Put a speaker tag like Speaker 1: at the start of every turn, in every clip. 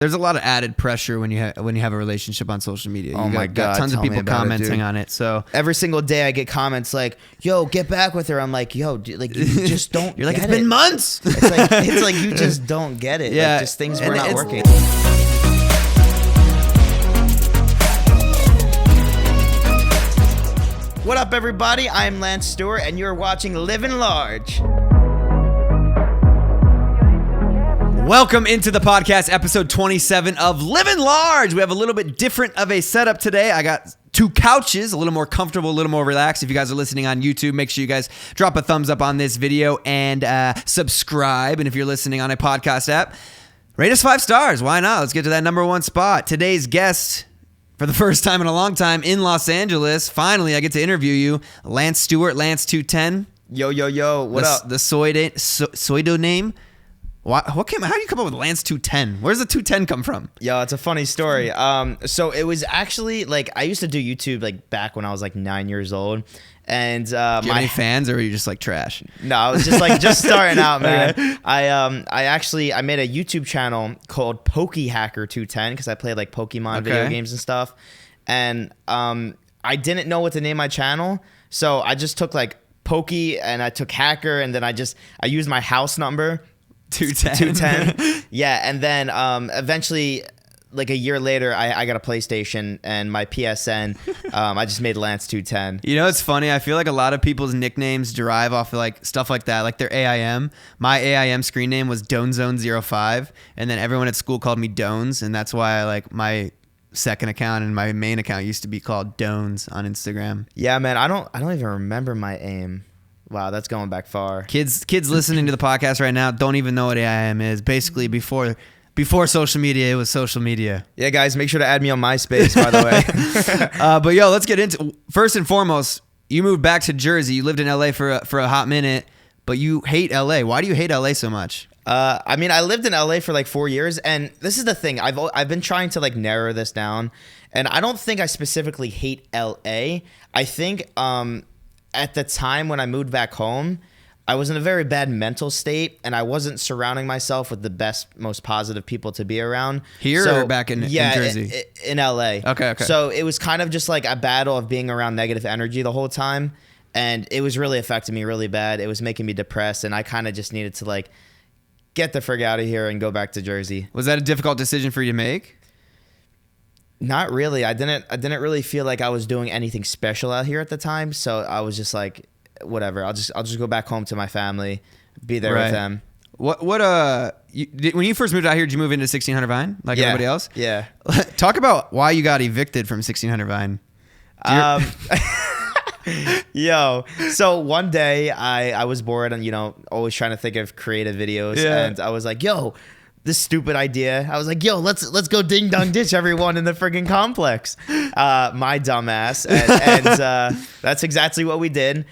Speaker 1: There's a lot of added pressure when you have a relationship on social media.
Speaker 2: Oh my God,
Speaker 1: tons of
Speaker 2: tell me
Speaker 1: people
Speaker 2: about it,
Speaker 1: commenting
Speaker 2: dude.
Speaker 1: on it. So
Speaker 2: every single day I get comments like, "Yo, get back with her." I'm like, "Yo, dude, like you just don't."
Speaker 1: you're like,
Speaker 2: get
Speaker 1: it's been
Speaker 2: it.
Speaker 1: months.
Speaker 2: It's like you just don't get it.
Speaker 1: Yeah,
Speaker 2: like, just things were not working. What up, everybody? I'm Lance Stewart, and you're watching Livin Large.
Speaker 1: Welcome into the podcast, episode 27 of Livin Large. We have a little bit different of a setup today. I got two couches, a little more comfortable, a little more relaxed. If you guys are listening on YouTube, make sure you guys drop a thumbs up on this video and subscribe. And if you're listening on a podcast app, rate us 5 stars. Why not? Let's get to that number one spot. Today's guest, for the first time in a long time, in Los Angeles. Finally, I get to interview you, Lance Stewart, Lance210.
Speaker 2: Yo, what up?
Speaker 1: The pseudo name. How do you come up with Lance210? Where's the 210 come from?
Speaker 2: Yo, it's a funny story. So it was actually like I used to do YouTube like back when I was like 9 years old, and
Speaker 1: do you have any fans, or are you just like trash?
Speaker 2: No, I was just like just starting out, man. Okay. I made a YouTube channel called PokeHacker210 because I played like Pokemon video games and stuff, and I didn't know what to name my channel, so I just took like Pokey and I took Hacker, and then I used my house number. 210. Yeah, and then eventually, like a year later, I got a PlayStation and my PSN. I just made Lance210.
Speaker 1: You know, it's funny. I feel like a lot of people's nicknames derive off of like stuff like that, like their AIM. My AIM screen name was DoneZone05, and then everyone at school called me Dones, and that's why like my second account and my main account used to be called Dones on Instagram.
Speaker 2: Yeah, man, I don't even remember my AIM. Wow, that's going back far.
Speaker 1: Kids listening to the podcast right now don't even know what AIM is. Basically, before social media, it was social media.
Speaker 2: Yeah, guys, make sure to add me on MySpace, by the way.
Speaker 1: But yo, let's get into first and foremost. You moved back to Jersey. You lived in LA for a hot minute, but you hate LA. Why do you hate LA so much?
Speaker 2: I mean, I lived in LA for like 4 years, and this is the thing. I've been trying to like narrow this down, and I don't think I specifically hate LA. I think at the time when I moved back home, I was in a very bad mental state, and I wasn't surrounding myself with the best, most positive people to be around.
Speaker 1: Here or back in Jersey?
Speaker 2: In LA.
Speaker 1: Okay.
Speaker 2: So it was kind of just like a battle of being around negative energy the whole time, and it was really affecting me really bad. It was making me depressed, and I kind of just needed to like get the frig out of here and go back to Jersey.
Speaker 1: Was that a difficult decision for you to make?
Speaker 2: Not really. I didn't really feel like I was doing anything special out here at the time, so I was just like, whatever. I'll just go back home to my family, be there with them.
Speaker 1: When you first moved out here, did you move into 1600 Vine like everybody else?
Speaker 2: Yeah.
Speaker 1: Talk about why you got evicted from 1600 Vine.
Speaker 2: Yo, so one day I was bored and always trying to think of creative videos, and I was like, yo, this stupid idea. I was like, yo, let's go ding dong ditch everyone in the friggin' complex. My dumbass. And that's exactly what we did.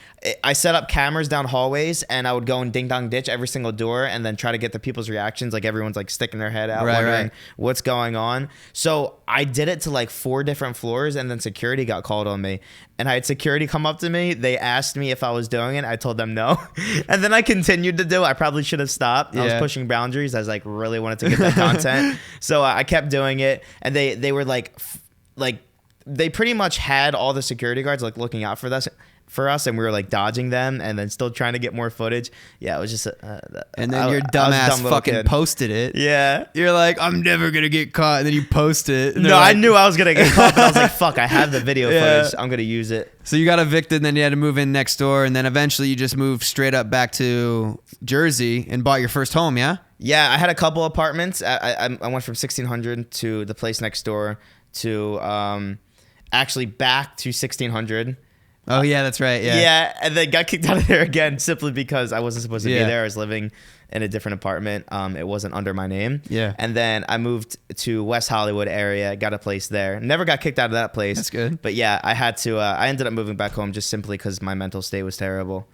Speaker 2: I set up cameras down hallways, and I would go and ding dong ditch every single door and then try to get the people's reactions. Like everyone's like sticking their head out, wondering what's going on. So I did it to like 4 different floors, and then security got called on me. And I had security come up to me. They asked me if I was doing it. I told them no. And then I continued to do it. I probably should have stopped. I was pushing boundaries. I was like really wanted to get that content. So I kept doing it. And they were like they pretty much had all the security guards like looking out for us, and we were like dodging them and then still trying to get more footage. Yeah, it was just
Speaker 1: and then your dumbass fucking posted it.
Speaker 2: Yeah,
Speaker 1: you're like, I'm never gonna get caught, and then you post it.
Speaker 2: No, I knew I was gonna get caught, but I was like, fuck, I have the video footage, I'm gonna use it.
Speaker 1: So you got evicted, and then you had to move in next door, and then eventually you just moved straight up back to Jersey and bought your first home.
Speaker 2: Yeah, I had a couple apartments. I went from 1600 to the place next door to actually back to 1600.
Speaker 1: Oh, yeah, that's right.
Speaker 2: Yeah, and then got kicked out of there again simply because I wasn't supposed to be there. I was living in a different apartment. It wasn't under my name.
Speaker 1: Yeah.
Speaker 2: And then I moved to West Hollywood area, got a place there. Never got kicked out of that place.
Speaker 1: That's good.
Speaker 2: But yeah, I had to. I ended up moving back home just simply because my mental state was terrible.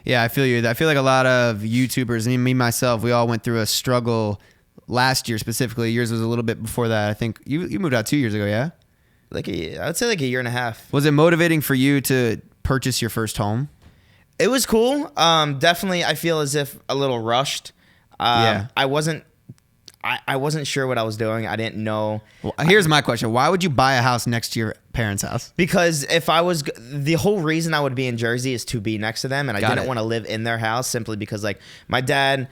Speaker 1: Yeah, I feel you. I feel like a lot of YouTubers, and me myself, we all went through a struggle last year specifically. Yours was a little bit before that. I think you moved out 2 years ago, yeah?
Speaker 2: I would say like a year and a half.
Speaker 1: Was it motivating for you to purchase your first home?
Speaker 2: It was cool. Definitely, I feel as if a little rushed. I wasn't I wasn't sure what I was doing. I didn't know.
Speaker 1: Well, here's my question. Why would you buy a house next to your parents' house?
Speaker 2: Because if I was, the whole reason I would be in Jersey is to be next to them. And I didn't want to live in their house simply because like my dad,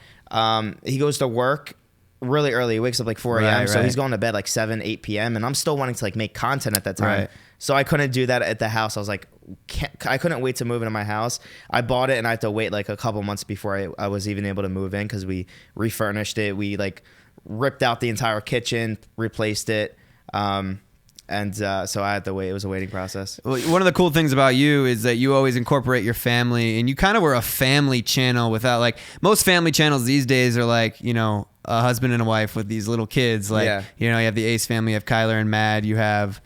Speaker 2: he goes to work really early. He wakes up like 4 a.m.
Speaker 1: Right,
Speaker 2: So he's going to bed like 7, 8 p.m. And I'm still wanting to like make content at that time.
Speaker 1: Right.
Speaker 2: So I couldn't do that at the house. I was like, I couldn't wait to move into my house. I bought it and I had to wait like a couple months before I was even able to move in because we refurnished it. We like ripped out the entire kitchen, replaced it. So I had to wait. It was a waiting process.
Speaker 1: Well, one of the cool things about you is that you always incorporate your family, and you kind of were a family channel without like most family channels these days are like, you know, a husband and a wife with these little kids. Like, you know, you have the Ace family, you have Kyler and Mad, you have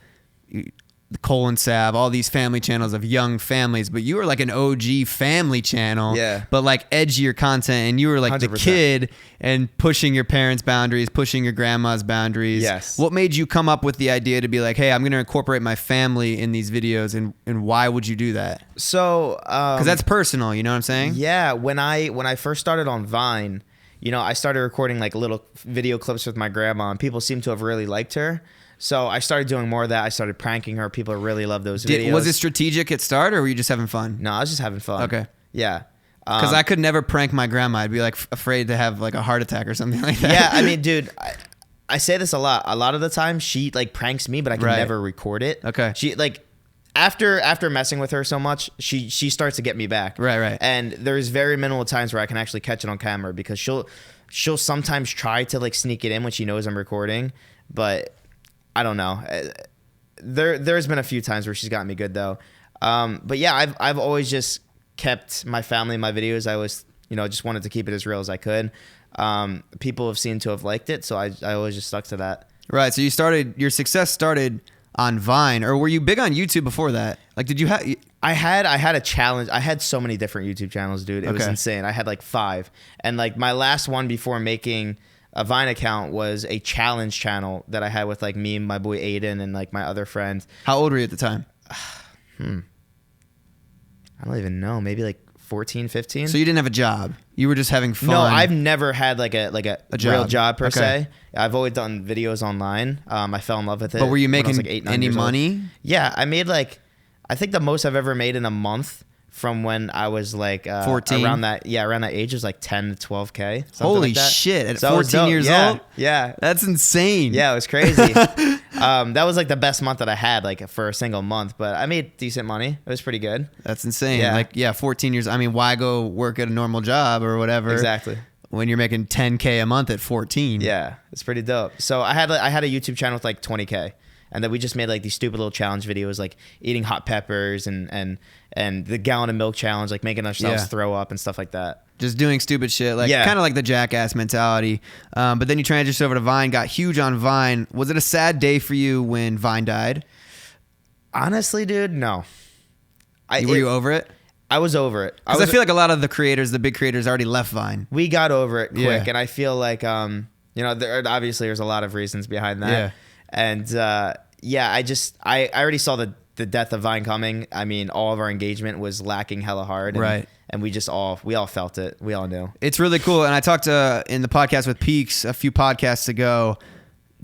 Speaker 1: Cole and Sav, all these family channels of young families, but you were like an OG family channel, but like edgier content, and you were like 100%. The kid and pushing your parents' boundaries, pushing your grandma's boundaries.
Speaker 2: Yes.
Speaker 1: What made you come up with the idea to be like, hey, I'm going to incorporate my family in these videos, and why would you do that?
Speaker 2: So,
Speaker 1: because that's personal, you know what I'm saying?
Speaker 2: Yeah. When I first started on Vine, you know, I started recording like little video clips with my grandma, and people seemed to have really liked her. So I started doing more of that. I started pranking her. People really loved those videos.
Speaker 1: Was it strategic at start, or were you just having fun?
Speaker 2: No, I was just having fun.
Speaker 1: Okay.
Speaker 2: Yeah.
Speaker 1: Because I could never prank my grandma. I'd be like afraid to have like a heart attack or something like that.
Speaker 2: Yeah, I mean, dude, I say this a lot. A lot of the time, she like pranks me, but I can never record it.
Speaker 1: Okay.
Speaker 2: She like after messing with her so much, she starts to get me back.
Speaker 1: Right.
Speaker 2: And there's very minimal times where I can actually catch it on camera because she'll sometimes try to like sneak it in when she knows I'm recording, but I don't know. There's been a few times where she's gotten me good though. But yeah, I've always just kept my family in my videos. I always, you know, just wanted to keep it as real as I could. People have seemed to have liked it, so I always just stuck to that.
Speaker 1: Right. So your success started on Vine, or were you big on YouTube before that? Like, did you have?
Speaker 2: I had a challenge. I had so many different YouTube channels, dude. It was insane. I had like 5, and like my last one before making a Vine account was a challenge channel that I had with like me and my boy Aiden and like my other friends.
Speaker 1: How old were you at the time?
Speaker 2: I don't even know. Maybe like 14, 15.
Speaker 1: So you didn't have a job. You were just having fun.
Speaker 2: No, I've never had like a real job per
Speaker 1: Okay.
Speaker 2: se. I've always done videos online. I fell in love with it.
Speaker 1: But were you making
Speaker 2: like 8, 9
Speaker 1: any
Speaker 2: years old.
Speaker 1: money?
Speaker 2: Yeah, I made like, I think the most I've ever made in a month from when I was like
Speaker 1: 14
Speaker 2: around that age was like 10 to 12K.
Speaker 1: Holy
Speaker 2: like that.
Speaker 1: shit! At
Speaker 2: So it was
Speaker 1: 14
Speaker 2: dope.
Speaker 1: years
Speaker 2: Yeah,
Speaker 1: old,
Speaker 2: yeah,
Speaker 1: that's insane.
Speaker 2: yeah, it was crazy. That was like the best month that I had like for a single month, but I made decent money. It was pretty good.
Speaker 1: That's insane.
Speaker 2: Yeah.
Speaker 1: Like, yeah, 14 years. I mean, why go work at a normal job or whatever?
Speaker 2: Exactly.
Speaker 1: When you're making 10K a month at 14.
Speaker 2: Yeah, it's pretty dope. So I had a YouTube channel with like 20K. And then we just made like these stupid little challenge videos, like eating hot peppers and the gallon of milk challenge, like making ourselves throw up and stuff like that.
Speaker 1: Just doing stupid shit, like kind of like the jackass mentality. But then you transitioned over to Vine, got huge on Vine. Was it a sad day for you when Vine died?
Speaker 2: Honestly, dude, no.
Speaker 1: Were you over it?
Speaker 2: I was over it.
Speaker 1: Because I feel like a lot of the creators, the big creators, already left Vine.
Speaker 2: We got over it quick,
Speaker 1: Yeah.
Speaker 2: and I feel like you know, there's a lot of reasons behind that.
Speaker 1: Yeah.
Speaker 2: And I already saw the death of Vine coming. I mean, all of our engagement was lacking hella hard. And,
Speaker 1: Right.
Speaker 2: And we all felt it. We all knew.
Speaker 1: It's really cool. And I talked in the podcast with Peaks a few podcasts ago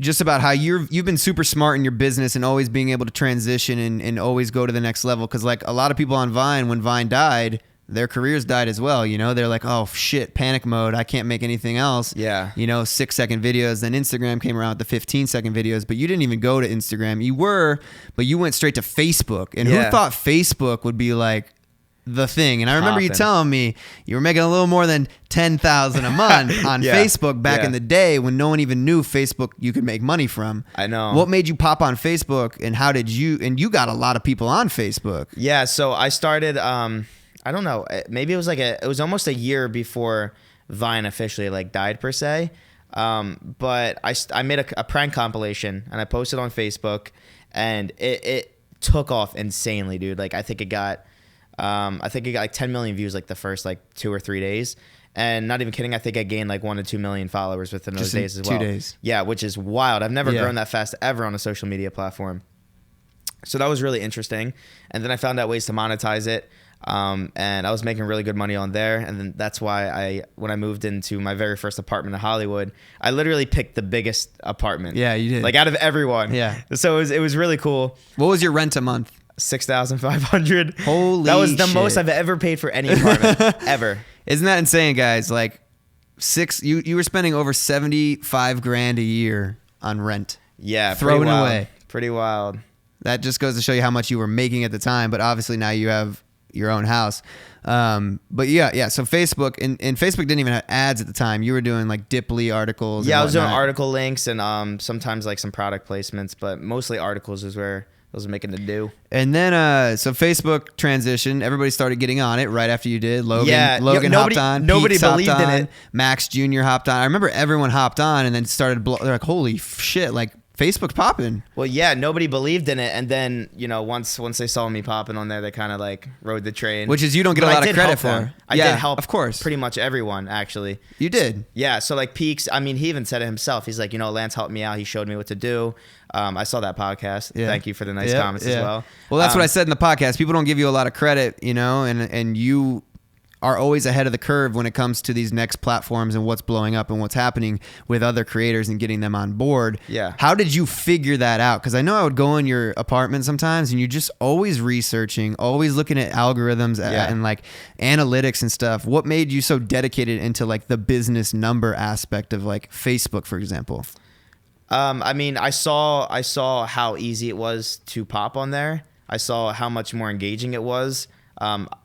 Speaker 1: just about how you've been super smart in your business and always being able to transition and always go to the next level. Because like a lot of people on Vine, when Vine died, their careers died as well. You know, they're like, oh shit, panic mode. I can't make anything else.
Speaker 2: Yeah.
Speaker 1: You know, 6-second videos. Then Instagram came around with the 15-second videos, but you didn't even go to Instagram. You were, but you went straight to Facebook. And who thought Facebook would be like the thing? And I remember you telling me you were making a little more than $10,000 a month on Facebook back in the day when no one even knew Facebook you could make money from.
Speaker 2: I know.
Speaker 1: What made you pop on Facebook, and how did you? And you got a lot of people on Facebook.
Speaker 2: Yeah. So I started. I don't know. Maybe it was almost a year before Vine officially like died per se. But I made a prank compilation and I posted on Facebook, and it took off insanely, dude. Like I think it got like 10 million views like the first like 2 or 3 days. And not even kidding, I think I gained like 1 to 2 million followers within those days as well.
Speaker 1: 2 days.
Speaker 2: Yeah, which is wild. I've never grown that fast ever on a social media platform. So that was really interesting. And then I found out ways to monetize it. And I was making really good money on there. And then that's why when I moved into my very first apartment in Hollywood, I literally picked the biggest apartment.
Speaker 1: Yeah, you did.
Speaker 2: Like out of everyone.
Speaker 1: Yeah.
Speaker 2: So it was really cool.
Speaker 1: What was your rent a month?
Speaker 2: $6,500.
Speaker 1: Holy
Speaker 2: That was the
Speaker 1: shit.
Speaker 2: most I've ever paid for any apartment ever.
Speaker 1: Isn't that insane, guys? Like you were spending over 75 grand a year on rent.
Speaker 2: Yeah.
Speaker 1: Throwing away.
Speaker 2: Pretty wild.
Speaker 1: That just goes to show you how much you were making at the time, but obviously now you have your own house. But yeah. So Facebook and Facebook didn't even have ads at the time. You were doing like Diply articles.
Speaker 2: Yeah,
Speaker 1: and
Speaker 2: I was doing
Speaker 1: whatnot.
Speaker 2: article links and sometimes like some product placements, but mostly articles is where I was making the do.
Speaker 1: And then, so Facebook transitioned. Everybody started getting on it right after you did. Logan hopped on.
Speaker 2: Nobody
Speaker 1: Pete's hopped
Speaker 2: believed in
Speaker 1: on,
Speaker 2: it.
Speaker 1: Max Jr. hopped on. I remember everyone hopped on and then started. They're like, "Holy shit!" Like Facebook's popping.
Speaker 2: Well, yeah, nobody believed in it, and then once they saw me popping on there, they kind of like rode the train.
Speaker 1: Which is you don't get a lot of credit for.
Speaker 2: I did help,
Speaker 1: of course,
Speaker 2: pretty much everyone actually.
Speaker 1: You did.
Speaker 2: Yeah, so like Peaks, I mean, he even said it himself. He's like, Lance helped me out. He showed me what to do. I saw that podcast.
Speaker 1: Yeah.
Speaker 2: Thank you for the nice comments as well.
Speaker 1: Well, that's what I said in the podcast. People don't give you a lot of credit, and you are always ahead of the curve when it comes to these next platforms and what's blowing up and what's happening with other creators and getting them on board.
Speaker 2: Yeah.
Speaker 1: How did you figure that out? Because I know I would go in your apartment sometimes and you're just always researching, always looking at algorithms and like analytics and stuff. What made you so dedicated into like the business number aspect of like Facebook, for example?
Speaker 2: I mean, I saw how easy it was to pop on there. I saw how much more engaging it was.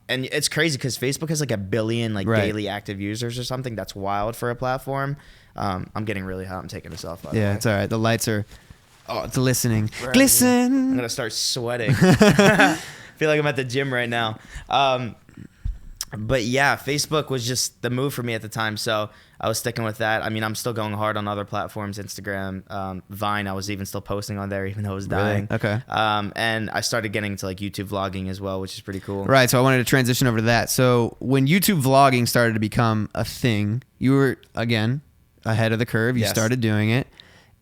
Speaker 2: And it's crazy because Facebook has like 1 billion daily active users or something. That's wild for a platform. I'm getting really hot. I'm taking this off. By the way.
Speaker 1: It's all right. The lights are glistening.
Speaker 2: Right.
Speaker 1: Glisten.
Speaker 2: I'm gonna start sweating. Feel like I'm at the gym right now. But yeah, Facebook was just the move for me at the time. So I was sticking with that. I mean, I'm still going hard on other platforms, Instagram, Vine. I was even still posting on there, even though it was dying.
Speaker 1: Really? Okay.
Speaker 2: And I started getting into like YouTube vlogging as well, which is pretty cool.
Speaker 1: Right. So I wanted to transition over to that. So when YouTube vlogging started to become a thing, you were, again, ahead of the curve. You started doing it.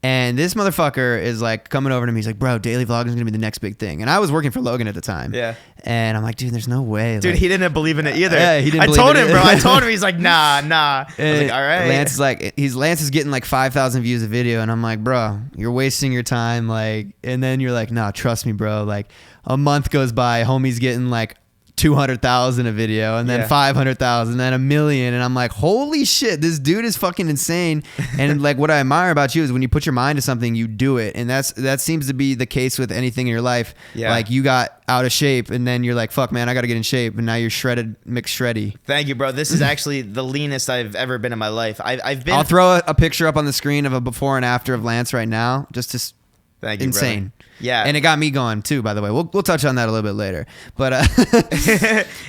Speaker 1: And this motherfucker is like coming over to me. He's like, bro, daily vlogging is going to be the next big thing. And I was working for Logan at the time.
Speaker 2: Yeah.
Speaker 1: And I'm like, dude, there's no way.
Speaker 2: Dude,
Speaker 1: like,
Speaker 2: he didn't believe in it either.
Speaker 1: Yeah, he didn't
Speaker 2: I
Speaker 1: believe
Speaker 2: told
Speaker 1: in
Speaker 2: him,
Speaker 1: it.
Speaker 2: bro. I told him. He's like, nah. I was like, all right.
Speaker 1: Lance is like, Lance is getting like 5,000 views a video. And I'm like, bro, you're wasting your time. Like, and then you're like, nah, trust me, bro. Like a month goes by, homie's getting like 200,000 a video and then 500,000, then 1 million. And I'm like, holy shit, this dude is fucking insane. And like what I admire about you is when you put your mind to something, you do it. And that seems to be the case with anything in your life.
Speaker 2: Yeah.
Speaker 1: Like you got out of shape and then you're like, fuck man, I got to get in shape. And now you're shredded, McShreddy.
Speaker 2: Thank you, bro. This is actually the leanest I've ever been in my life. I've been.
Speaker 1: I'll throw a picture up on the screen of a before and after of Lance right now. Just to
Speaker 2: Thank you,
Speaker 1: insane.
Speaker 2: brother. Yeah.
Speaker 1: And it got me going too, by the way. We'll touch on that a little bit later. But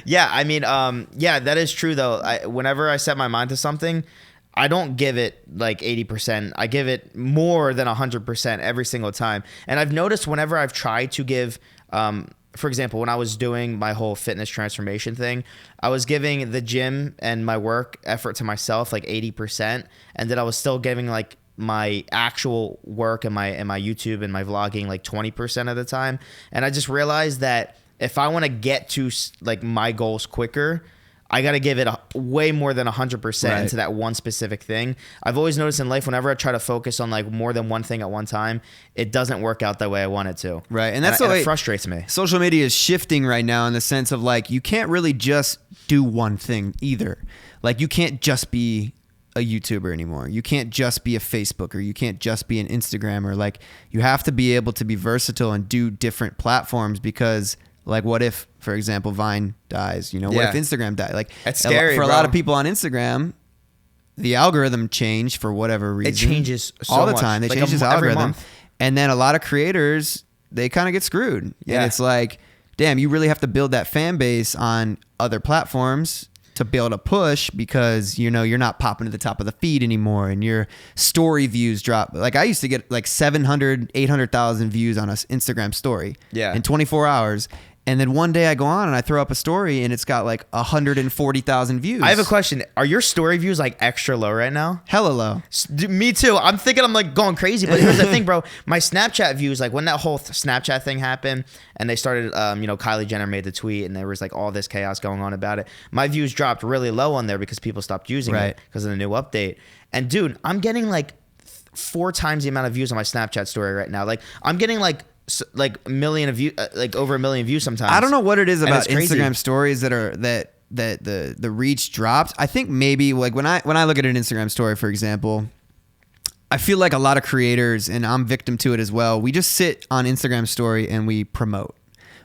Speaker 2: yeah, I mean, yeah, that is true though. Whenever I set my mind to something, I don't give it like 80%. I give it more than 100% every single time. And I've noticed whenever I've tried to give, for example, when I was doing my whole fitness transformation thing, I was giving the gym and my work effort to myself like 80%. And then I was still giving like my actual work and my YouTube and my vlogging like 20% of the time. And I just realized that if I want to get to like my goals quicker, I got to give it way more than 100% into that one specific thing. I've always noticed in life, whenever I try to focus on like more than one thing at one time, it doesn't work out the way I want it to.
Speaker 1: Right. And that's the way
Speaker 2: it frustrates me.
Speaker 1: Social media is shifting right now in the sense of like, you can't really just do one thing either. Like you can't just be a YouTuber anymore. You can't just be a Facebooker. You can't just be an Instagrammer. Like you have to be able to be versatile and do different platforms because like what if, for example, Vine dies? What if Instagram dies? Like
Speaker 2: that's scary,
Speaker 1: for a lot of people on Instagram, the algorithm changed for whatever reason.
Speaker 2: It changes so
Speaker 1: all the
Speaker 2: much.
Speaker 1: time. They
Speaker 2: like
Speaker 1: change this
Speaker 2: every
Speaker 1: algorithm.
Speaker 2: month.
Speaker 1: And then a lot of creators, they kind of get screwed.
Speaker 2: Yeah.
Speaker 1: And it's like, damn, you really have to build that fan base on other platforms to be able to push because you're not popping to the top of the feed anymore and your story views drop. Like I used to get like 700, 800,000 views on an Instagram story in 24 hours. And then one day I go on and I throw up a story and it's got like 140,000 views.
Speaker 2: I have a question. Are your story views like extra low right now?
Speaker 1: Hella low.
Speaker 2: Me too. I'm thinking I'm like going crazy, but here's the thing, bro. My Snapchat views, like when that whole Snapchat thing happened and they started, Kylie Jenner made the tweet and there was like all this chaos going on about it. My views dropped really low on there because people stopped using it because of the new update. And dude, I'm getting like 4 times the amount of views on my Snapchat story right now. Like I'm getting like a million of views, like over a million views sometimes.
Speaker 1: I don't know what it is about Instagram stories that the reach dropped. I think maybe like when I look at an Instagram story, for example, I feel like a lot of creators, and I'm victim to it as well, we just sit on Instagram story and we promote.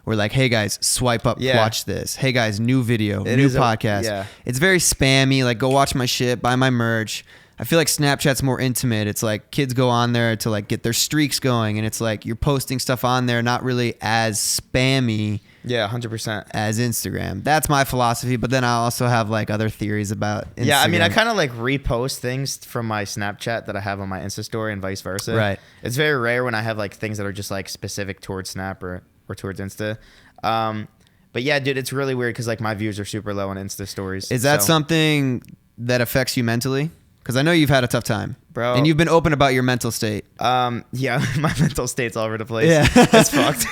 Speaker 1: We're like, hey guys, swipe up, watch this. Hey guys, new video, new podcast. It's very spammy. Like, go watch my shit, buy my merch. I feel like Snapchat's more intimate. It's like kids go on there to like get their streaks going, and it's like you're posting stuff on there, not really as spammy.
Speaker 2: Yeah, 100%.
Speaker 1: As Instagram. That's my philosophy, but then I also have like other theories about Instagram.
Speaker 2: Yeah, I mean, I kind of like repost things from my Snapchat that I have on my Insta story and vice versa.
Speaker 1: Right.
Speaker 2: It's very rare when I have like things that are just like specific towards Snap or towards Insta. But yeah, dude, it's really weird because like my views are super low on Insta stories.
Speaker 1: Is that something that affects you mentally? Because I know you've had a tough time,
Speaker 2: bro,
Speaker 1: and you've been open about your mental state.
Speaker 2: Yeah, my mental state's all over the place.
Speaker 1: Yeah,
Speaker 2: it's fucked.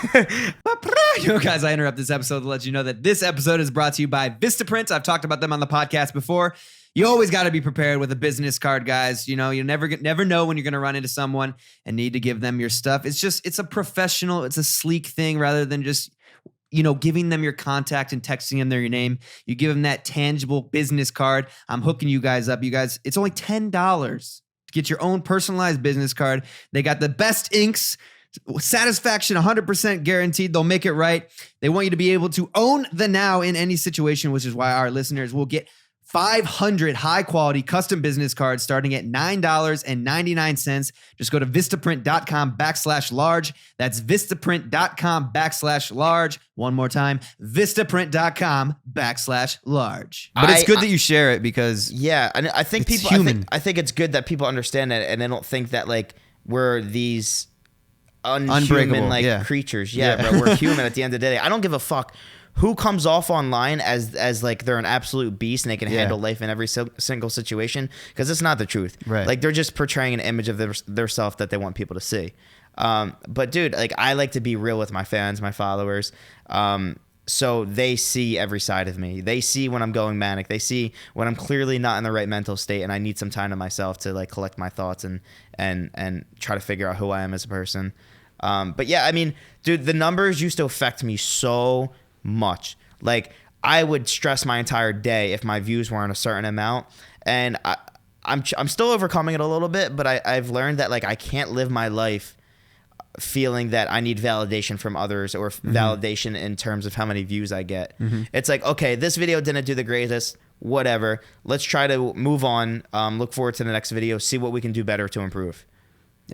Speaker 1: Guys, I interrupt this episode to let you know that this episode is brought to you by Vistaprint. I've talked about them on the podcast before. You always got to be prepared with a business card, guys. You know, you never know when you're going to run into someone and need to give them your stuff. It's a professional, it's a sleek thing rather than just, giving them your contact and texting them your name. You give them that tangible business card. I'm hooking you guys up. You guys, it's only $10 to get your own personalized business card. They got the best inks, satisfaction 100% guaranteed. They'll make it right. They want you to be able to own the now in any situation, which is why our listeners will get 500 high-quality custom business cards starting at $9.99. Just go to Vistaprint.com/large. That's Vistaprint.com/large. One more time, Vistaprint.com/large. But it's good that you share it because
Speaker 2: and I think people, I think it's good that people understand it and they don't think that like we're these unhuman creatures. Bro, we're human at the end of the day. I don't give a fuck who comes off online as like they're an absolute beast and they can handle life in every single situation, because it's not the truth.
Speaker 1: Right.
Speaker 2: Like they're just portraying an image of their self that they want people to see. But dude, like I like to be real with my fans, my followers. So they see every side of me. They see when I'm going manic. They see when I'm clearly not in the right mental state and I need some time to myself to like collect my thoughts and try to figure out who I am as a person. But yeah, I mean, dude, the numbers used to affect me so much. Like I would stress my entire day if my views weren't a certain amount, and I'm still overcoming it a little bit, but I've learned that like I can't live my life feeling that I need validation from others or validation in terms of how many views I get. It's like, okay, this video didn't do the greatest, whatever, let's try to move on, look forward to the next video, see what we can do better to improve.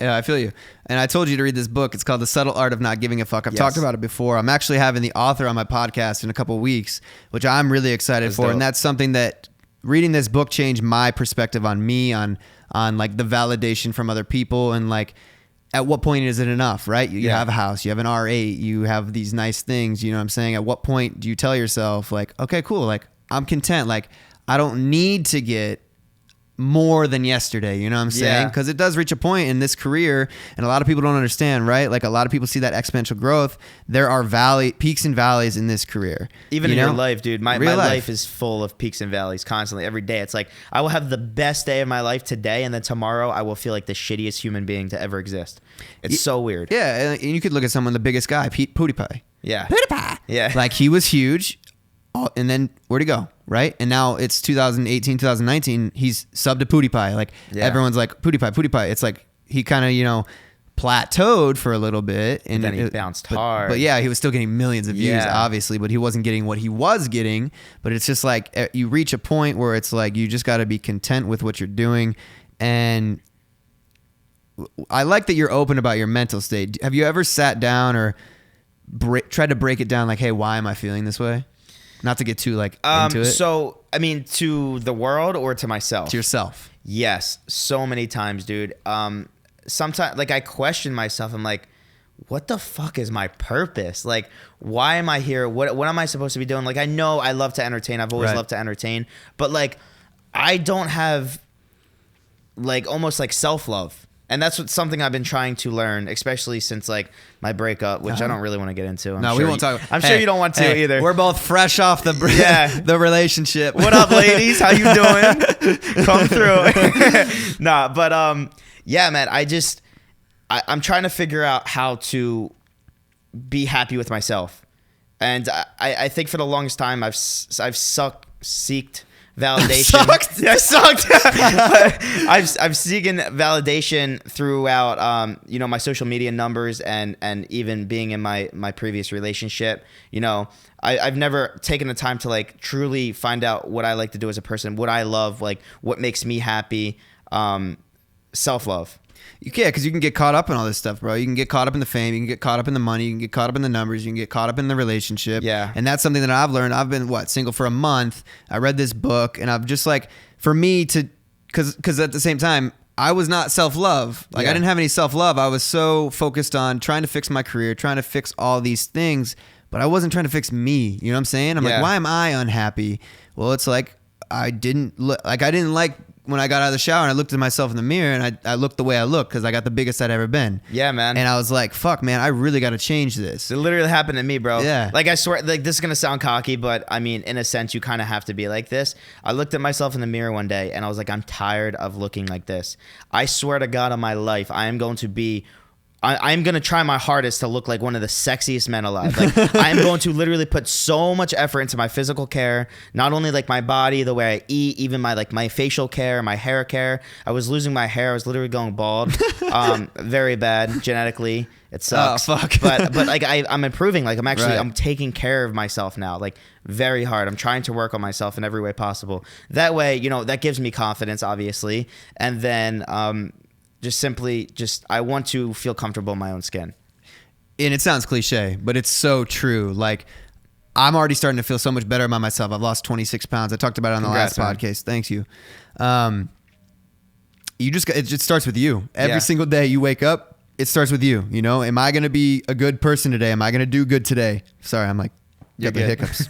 Speaker 1: Yeah, I feel you. And I told you to read this book. It's called The Subtle Art of Not Giving a Fuck. I've talked about it before. I'm actually having the author on my podcast in a couple of weeks, which I'm really excited for. Dope. And that's something that reading this book changed my perspective on me, on like the validation from other people, and like at what point is it enough, right? You have a house, you have an R8, you have these nice things, you know what I'm saying? At what point do you tell yourself like, okay, cool, like I'm content, like I don't need to get more than yesterday, you know what I'm saying? Because it does reach a point in this career, and a lot of people don't understand, right? Like a lot of people see that exponential growth. There are peaks and valleys in this career.
Speaker 2: Even in your life, dude. My life is full of peaks and valleys constantly, every day. It's like I will have the best day of my life today, and then tomorrow I will feel like the shittiest human being to ever exist. It's so weird.
Speaker 1: Yeah, and you could look at someone, the biggest guy, PewDiePie.
Speaker 2: Yeah.
Speaker 1: PewDiePie.
Speaker 2: Yeah.
Speaker 1: Like he was huge, and then where'd he go? Right? And now it's 2018, 2019. He's subbed to PewDiePie. Like everyone's like, PewDiePie. It's like he kind of, plateaued for a little bit. And
Speaker 2: then he bounced hard.
Speaker 1: But yeah, he was still getting millions of views, obviously, but he wasn't getting what he was getting. But it's just like you reach a point where it's like you just got to be content with what you're doing. And I like that you're open about your mental state. Have you ever sat down or tried to break it down like, hey, why am I feeling this way? Not to get too into it.
Speaker 2: So, I mean, to the world or to myself?
Speaker 1: To yourself.
Speaker 2: Yes. So many times, dude. Sometimes, like, I question myself. I'm like, what the fuck is my purpose? Like, why am I here? What am I supposed to be doing? Like, I know I love to entertain. I've always loved to entertain, but like, I don't have like almost like self-love. And that's something I've been trying to learn, especially since like my breakup, which I don't really want to get into.
Speaker 1: We won't talk.
Speaker 2: I'm sure you don't want to either.
Speaker 1: We're both fresh off the the relationship.
Speaker 2: What up, ladies? How you doing? Come through. Nah, but yeah, man. I'm trying to figure out how to be happy with myself, and I think for the longest time I've seeked validation. Sucked. I've seeking validation throughout my social media numbers and even being in my previous relationship. I've never taken the time to like truly find out what I like to do as a person, what I love, like what makes me happy. Self-love.
Speaker 1: You can't, because you can get caught up in all this stuff, bro. You can get caught up in the fame. You can get caught up in the money. You can get caught up in the numbers. You can get caught up in the relationship.
Speaker 2: Yeah.
Speaker 1: And that's something that I've learned. I've been, single for a month. I read this book, and I'm just like, for me to, because at the same time, I was not self-love. Like, I didn't have any self-love. I was so focused on trying to fix my career, trying to fix all these things, but I wasn't trying to fix me. You know what I'm saying? I'm like, why am I unhappy? Well, it's like, I didn't like when I got out of the shower and I looked at myself in the mirror and I looked the way I looked because I got the biggest I'd ever been.
Speaker 2: Yeah, man.
Speaker 1: And I was like, fuck, man, I really got to change this.
Speaker 2: It literally happened to me, bro.
Speaker 1: Yeah.
Speaker 2: Like, I swear, like, this is going to sound cocky, but I mean, in a sense, you kind of have to be like this. I looked at myself in the mirror one day and I was like, I'm tired of looking like this. I swear to God on my life, I'm going to try my hardest to look like one of the sexiest men alive. Like, I'm going to literally put so much effort into my physical care, not only like my body, the way I eat, even my facial care, my hair care. I was losing my hair. I was literally going bald. Very bad genetically. It sucks.
Speaker 1: Oh, fuck.
Speaker 2: But like I'm improving. Like, I'm taking care of myself now. Like, very hard. I'm trying to work on myself in every way possible. That way, that gives me confidence, obviously. And then, I want to feel comfortable in my own skin.
Speaker 1: And it sounds cliche, but it's so true. Like, I'm already starting to feel so much better about myself. I've lost 26 pounds. I talked about it on the last podcast. Thanks you. It just starts with you. Every single day you wake up, it starts with you. Am I going to be a good person today? Am I going to do good today? Sorry, I'm like, got the hiccups.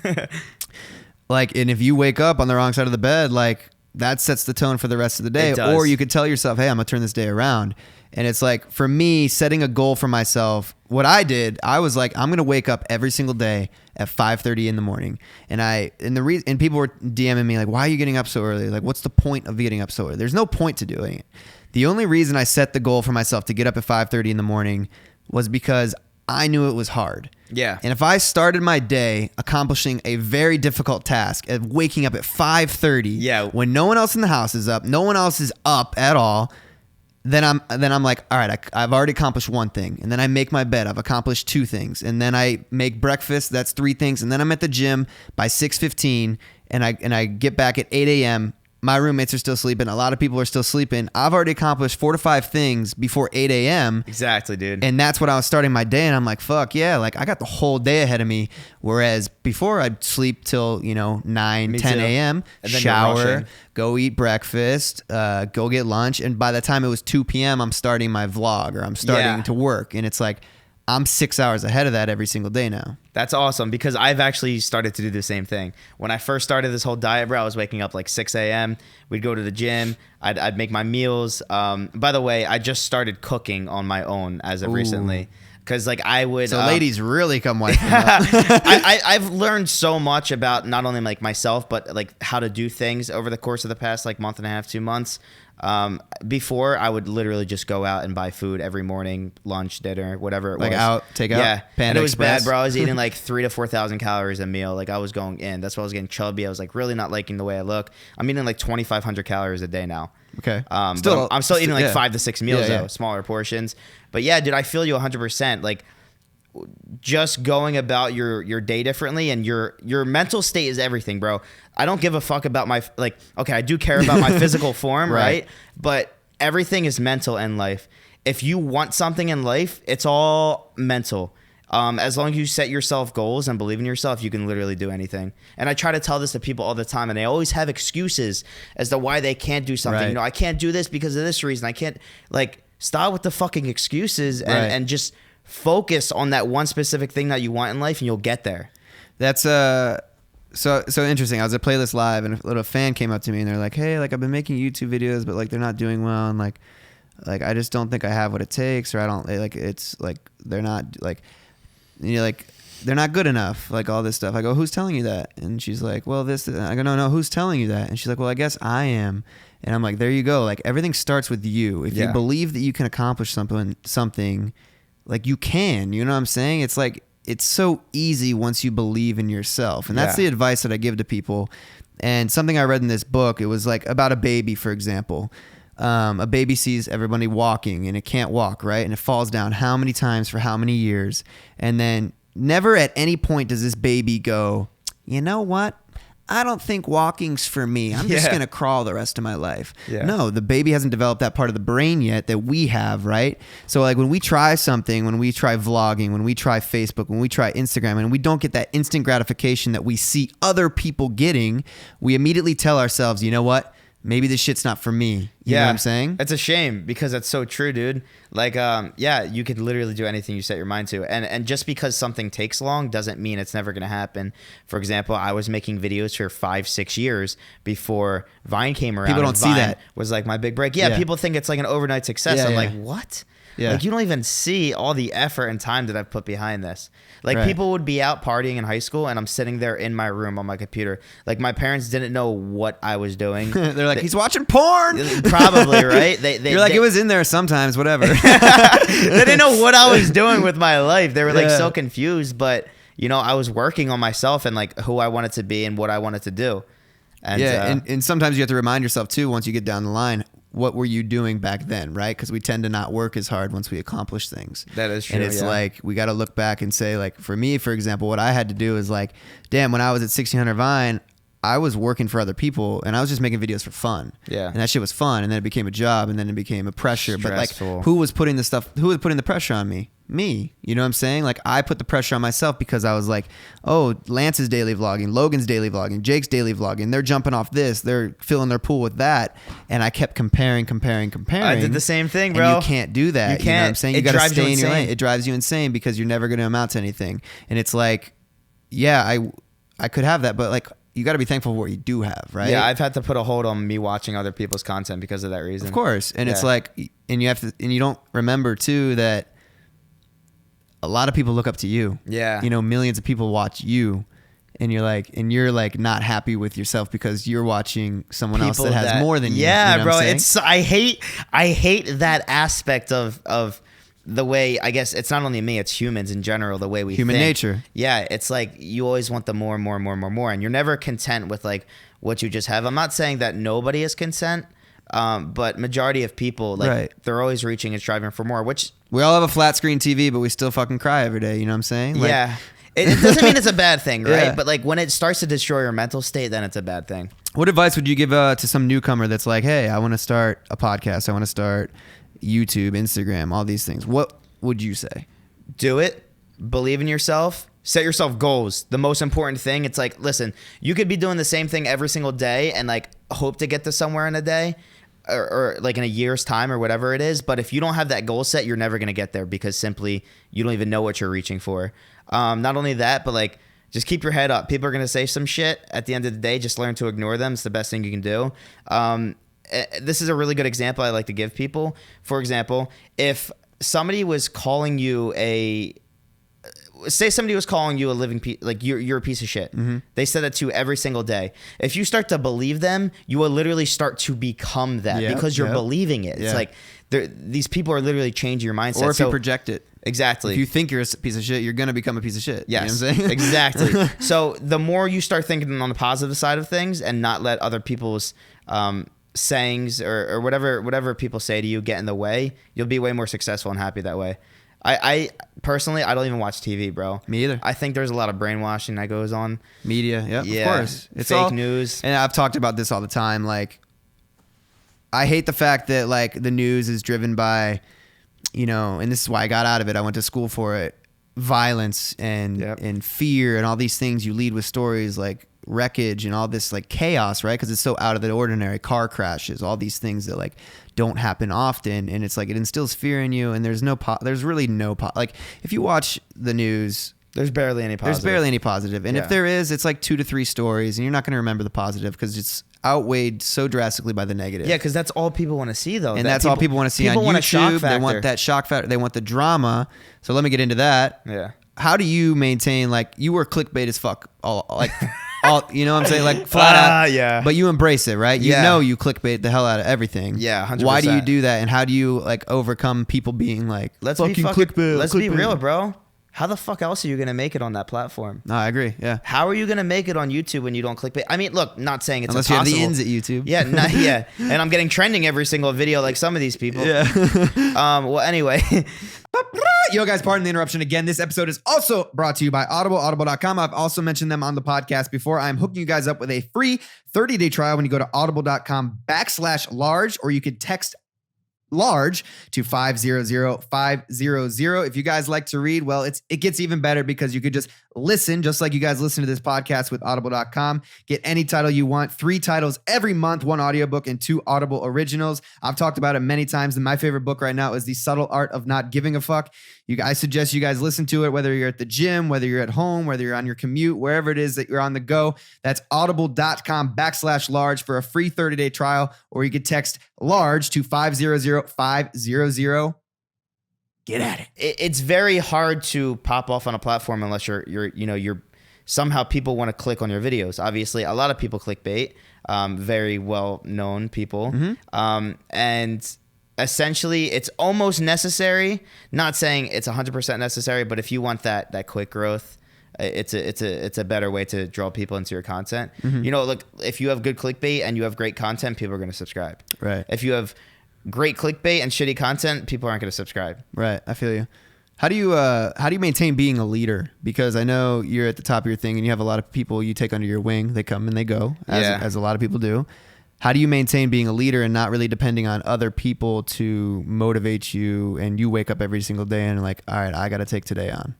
Speaker 1: Like, and if you wake up on the wrong side of the bed, like, that sets the tone for the rest of the day. Or you could tell yourself, hey, I'm going to turn this day around. And it's like, for me, setting a goal for myself, what I did, I was like, I'm going to wake up every single day at 5:30 in the morning. And people were DMing me like, why are you getting up so early? Like, what's the point of getting up so early? There's no point to doing it. The only reason I set the goal for myself to get up at 5:30 in the morning was because I knew it was hard.
Speaker 2: Yeah.
Speaker 1: And if I started my day accomplishing a very difficult task of waking up at 5:30, when no one else in the house is up, no one else is up at all, then I'm like, all right, I've already accomplished one thing. And then I make my bed, I've accomplished two things. And then I make breakfast, that's three things. And then I'm at the gym by 6:15 and I get back at 8 a.m. My roommates are still sleeping. A lot of people are still sleeping. I've already accomplished 4 to 5 things before 8 a.m.
Speaker 2: Exactly, dude.
Speaker 1: And that's what I was starting my day. And I'm like, fuck yeah. Like, I got the whole day ahead of me. Whereas before I'd sleep till, 9, 10 a.m., shower, go eat breakfast, go get lunch. And by the time it was 2 p.m., I'm starting my vlog or I'm starting to work. And it's like, I'm 6 hours ahead of that every single day now.
Speaker 2: That's awesome because I've actually started to do the same thing. When I first started this whole diet, bro, I was waking up like 6 a.m. We'd go to the gym. I'd make my meals. By the way, I just started cooking on my own as of recently. Because like I would...
Speaker 1: So ladies really come wife them up.
Speaker 2: I've learned so much about not only like myself, but like how to do things over the course of the past like month and a half, 2 months. Before I would literally just go out and buy food every morning, lunch, dinner, whatever it was.
Speaker 1: Like take out?
Speaker 2: Yeah.
Speaker 1: Panda
Speaker 2: and it was
Speaker 1: Express.
Speaker 2: bad, bro. I was eating like 3,000 to 4,000 calories a meal. Like I was going in. That's why I was getting chubby. I was like really not liking the way I look. I'm eating like 2,500 calories a day now.
Speaker 1: Okay.
Speaker 2: I'm still eating like 5 to 6 meals though, smaller portions. But yeah, dude, I feel you 100%. Like just going about your day differently and your mental state is everything, bro. I don't give a fuck about my okay, I do care about my physical form, right? But everything is mental in life. If you want something in life, it's all mental. As long as you set yourself goals and believe in yourself, you can literally do anything. And I try to tell this to people all the time, and they always have excuses as to why they can't do something.
Speaker 1: Right.
Speaker 2: I can't do this because of this reason. I can't, stop with the fucking excuses and just focus on that one specific thing that you want in life and you'll get there.
Speaker 1: That's so interesting. I was at Playlist Live and a little fan came up to me and they're like, hey, like I've been making YouTube videos, but like they're not doing well, and like I just don't think I have what it takes, or I don't like, it's like they're not like, you know, like they're not good enough, like all this stuff. I go, who's telling you that? And she's like, well, this. I go, no, who's telling you that? And she's like, well, I guess I am. And I'm like, there you go. Like everything starts with you. If you believe that you can accomplish something, like you can. You know what I'm saying? It's like it's so easy once you believe in yourself, and that's the advice that I give to people. And something I read in this book, it was like about a baby, for example. A baby sees everybody walking and it can't walk, right? And it falls down how many times for how many years, and then never at any point does this baby go, you know what? I don't think walking's for me. I'm just going to crawl the rest of my life. Yeah. No, the baby hasn't developed that part of the brain yet that we have, right? So like when we try something, when we try vlogging, when we try Facebook, when we try Instagram, and we don't get that instant gratification that we see other people getting, we immediately tell ourselves, you know what? Maybe this shit's not for me. You know what I'm saying?
Speaker 2: It's a shame because that's so true, dude. Like, you could literally do anything you set your mind to. And just because something takes long doesn't mean it's never going to happen. For example, I was making videos for 5-6 years before Vine came around.
Speaker 1: People don't see that.
Speaker 2: Was like my big break. Yeah, people think it's like an overnight success. I'm like, what? Yeah. Like you don't even see all the effort and time that I've put behind this. Like people would be out partying in high school and I'm sitting there in my room on my computer. Like my parents didn't know what I was doing.
Speaker 1: They're like, he's watching porn.
Speaker 2: Probably, right?
Speaker 1: You're like, it was in there sometimes, whatever.
Speaker 2: They didn't know what I was doing with my life. They were like so confused, but you know, I was working on myself and like who I wanted to be and what I wanted to do. And,
Speaker 1: and sometimes you have to remind yourself too, once you get down the line, what were you doing back then, right? Because we tend to not work as hard once we accomplish things.
Speaker 2: That is true.
Speaker 1: And it's like, we got to look back and say, like, for me, for example, what I had to do is like, damn, when I was at 1600 Vine, I was working for other people and I was just making videos for fun. Yeah. And that shit was fun. And then it became a job and then it became a pressure. Stressful. But like, who was putting the pressure on me? Me. You know what I'm saying? Like I put the pressure on myself because I was like, oh, Lance is daily vlogging, Logan's daily vlogging, Jake's daily vlogging. They're jumping off this. They're filling their pool with that. And I kept comparing. I
Speaker 2: did the same thing, bro.
Speaker 1: And you can't do that. You can't. You know what I'm saying? You got to stay in your lane. It drives you insane because you're never going to amount to anything. And it's like, yeah, I could have that, but like, you got to be thankful for what you do have, right?
Speaker 2: Yeah, I've had to put a hold on me watching other people's content because of that reason.
Speaker 1: Of course. And it's like, and you don't remember too that a lot of people look up to you. Yeah. You know, millions of people watch you and you're like not happy with yourself because you're watching someone else that has more than you.
Speaker 2: Yeah,
Speaker 1: you know
Speaker 2: bro. I hate that aspect of the way, I guess it's not only me, it's humans in general, the way we
Speaker 1: Human
Speaker 2: think.
Speaker 1: nature.
Speaker 2: Yeah, it's like you always want the more, and you're never content with like what you just have. I'm not saying that nobody is content, but majority of people, like they're always reaching and striving for more, which...
Speaker 1: We all have a flat screen TV, but we still fucking cry every day, you know what I'm saying? Like,
Speaker 2: yeah. It doesn't mean it's a bad thing, right? Yeah. But like when it starts to destroy your mental state, then it's a bad thing.
Speaker 1: What advice would you give to some newcomer that's like, hey, I want to start a podcast, I want to start YouTube, Instagram, all these things? What would you say?
Speaker 2: Do it. Believe in yourself. Set yourself goals. The most important thing, it's like, listen, you could be doing the same thing every single day and like hope to get to somewhere in a day or like in a year's time or whatever it is. But if you don't have that goal set, you're never going to get there because simply you don't even know what you're reaching for. Not only that, but like just keep your head up. People are going to say some shit. At the end of the day, just learn to ignore them. It's the best thing you can do. This is a really good example I like to give people. For example, if somebody was calling you say somebody was calling you a living piece, like you're a piece of shit. Mm-hmm. They said that to you every single day. If you start to believe them, you will literally start to become that because you're believing it. It's like these people are literally changing your mindset.
Speaker 1: Or if you project it.
Speaker 2: Exactly.
Speaker 1: If you think you're a piece of shit, you're going to become a piece of shit.
Speaker 2: Yes,
Speaker 1: you know what I'm saying?
Speaker 2: Exactly. So the more you start thinking on the positive side of things and not let other people's sayings or whatever people say to you get in the way, you'll be way more successful and happy that way. I personally, I don't even watch TV, bro.
Speaker 1: Me either.
Speaker 2: I think there's a lot of brainwashing that goes on.
Speaker 1: Media, of course.
Speaker 2: It's fake news.
Speaker 1: And I've talked about this all the time. Like, I hate the fact that like the news is driven by, you know, and this is why I got out of it. I went to school for it. Violence and fear and all these things. You lead with stories like wreckage and all this like chaos, right? Because it's so out of the ordinary. Car crashes, all these things that like don't happen often, and it's like it instills fear in you. And there's really no like if you watch the news,
Speaker 2: there's barely any positive.
Speaker 1: And if there is, it's like 2 to 3 stories, and you're not going to remember the positive because it's outweighed so drastically by the negative.
Speaker 2: Yeah, because that's all people want to see, though.
Speaker 1: And that's all people want to see on YouTube. They want that shock factor. They want the drama. So let me get into that.
Speaker 2: Yeah.
Speaker 1: How do you maintain, like, you were clickbait as fuck, all you know what I'm saying? Like, flat out.
Speaker 2: Yeah.
Speaker 1: But you embrace it, right? You know you clickbait the hell out of everything.
Speaker 2: Yeah, 100%.
Speaker 1: Why do you do that? And how do you, like, overcome people being like, clickbait?
Speaker 2: Let's be real, bro. How the fuck else are you going to make it on that platform?
Speaker 1: No, I agree. Yeah.
Speaker 2: How are you going to make it on YouTube when you don't clickbait? I mean, look, not saying it's
Speaker 1: unless
Speaker 2: impossible.
Speaker 1: You have the ins at YouTube.
Speaker 2: Yeah, yeah. And I'm getting trending every single video like some of these people.
Speaker 1: Yeah.
Speaker 2: Well, anyway.
Speaker 1: Yo, guys, pardon the interruption again. This episode is also brought to you by Audible, audible.com. I've also mentioned them on the podcast before. I'm hooking you guys up with a free 30-day trial when you go to audible.com/large, or you could text large to 500-500. If you guys like to read, well, it gets even better because you could just listen, just like you guys listen to this podcast with audible.com. Get any title you want, 3 titles every month, 1 audiobook and 2 Audible originals. I've talked about it many times, and my favorite book right now is The Subtle Art of Not Giving a Fuck. I suggest you guys listen to it, whether you're at the gym, whether you're at home, whether you're on your commute, wherever it is that you're on the go. That's audible.com/large for a free 30-day trial, or you could text large to 500-500. Get at it.
Speaker 2: It's very hard to pop off on a platform unless you're somehow people want to click on your videos. Obviously, a lot of people clickbait, very well-known people.
Speaker 1: Mm-hmm.
Speaker 2: And essentially, it's almost necessary. Not saying it's 100% necessary, but if you want that quick growth, it's a better way to draw people into your content.
Speaker 1: Mm-hmm.
Speaker 2: Look, if you have good clickbait and you have great content, people are going to subscribe.
Speaker 1: Right.
Speaker 2: If you have great clickbait and shitty content, people aren't going to subscribe.
Speaker 1: Right. I feel you. How do you maintain being a leader? Because I know you're at the top of your thing and you have a lot of people you take under your wing. They come and they go, as a lot of people do. How do you maintain being a leader and not really depending on other people to motivate you, and you wake up every single day and like, all right, I got to take today on?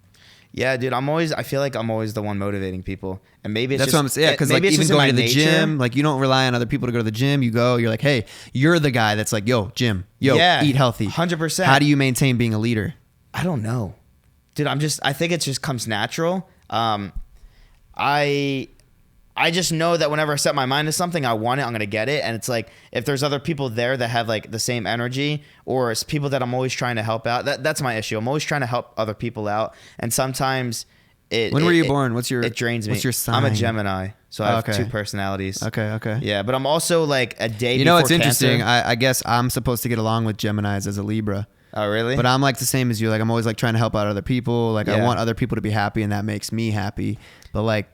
Speaker 2: Yeah, dude, I feel like I'm always the one motivating people. And maybe
Speaker 1: that's what I'm saying. Yeah, because like even going to the gym, like you don't rely on other people to go to the gym. You go, you're like, hey, you're the guy that's like, yo, gym, eat healthy.
Speaker 2: 100%.
Speaker 1: How do you maintain being a leader?
Speaker 2: I don't know. Dude, I think it just comes natural. I just know that whenever I set my mind to something, I want it, I'm going to get it. And it's like, if there's other people there that have like the same energy, or it's people that I'm always trying to help out, that's my issue. I'm always trying to help other people out. And sometimes
Speaker 1: When were you born?
Speaker 2: It drains me.
Speaker 1: What's your sign?
Speaker 2: I'm a Gemini. So I have 2 personalities.
Speaker 1: Okay.
Speaker 2: Yeah, but I'm also like a day before
Speaker 1: You know what's
Speaker 2: Cancer.
Speaker 1: interesting? I guess I'm supposed to get along with Geminis as a Libra.
Speaker 2: Oh, really?
Speaker 1: But I'm like the same as you. Like I'm always like trying to help out other people. Like I want other people to be happy, and that makes me happy. But like,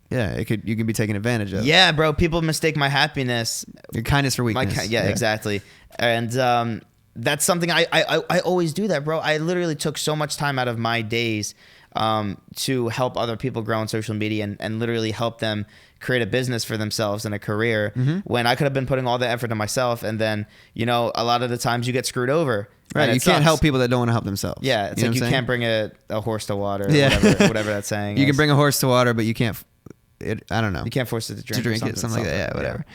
Speaker 1: yeah, you can be taken advantage of.
Speaker 2: Yeah, bro. People mistake my happiness.
Speaker 1: Your kindness for weakness.
Speaker 2: Yeah, exactly. And that's something I always do that, bro. I literally took so much time out of my days to help other people grow on social media and literally help them create a business for themselves and a career, when I could have been putting all the effort in myself. And then, a lot of the times you get screwed over.
Speaker 1: Right. You can't help people that don't want to help themselves.
Speaker 2: Yeah. It's like you can't bring a horse to water, or whatever that saying
Speaker 1: You
Speaker 2: is.
Speaker 1: can bring a horse to water, but you can't, I don't know.
Speaker 2: You can't force it to drink
Speaker 1: it, something like that. Yeah, whatever. Yeah.